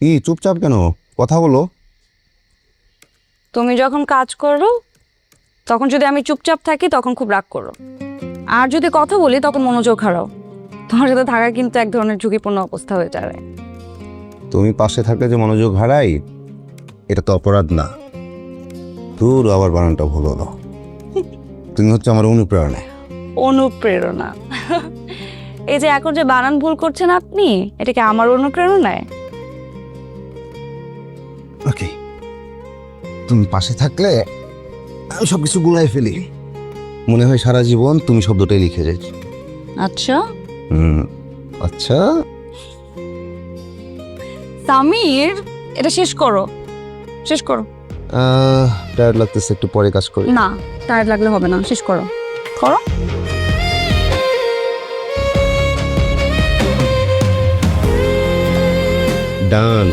কি চুপচাপ কেন? কথা বলো। তুমি যখন কাজ করো তখন যদি আমি চুপচাপ থাকি তখন খুব রাগ করো, আর যদি কথা বলি তখন মনোযোগ হারাও। তোমার সাথে থাকা কিন্তু এক ধরনের ঝুঁকিপূর্ণ অবস্থা হয়ে যাবে। তুমি পাশে থাকলে যে মনোযোগ হারাই, এটা তো অপরাধ না। দূর, আবার বানানটা ভুল হলো। তুমি হচ্ছে আমার অনুপ্রেরণা। অনুপ্রেরণা? এই যে এখন যে বানান ভুল করছেন আপনি, এটা কি আমার অনুপ্রেরণায়? ওকে, তুমি পাশে থাকলে আমি সবকিছু গুলাই ফেলি। মনে হয় সারা জীবন তুমি শব্দটাই লিখে যাচ্ছ। আচ্ছা আচ্ছা, সামির, এটা শেষ করো, শেষ করো। টায়ার্ড লাগতেছে, একটু পরে কাজ করি। না, টায়ার্ড লাগলে হবে না, শেষ করো, করো। ডান।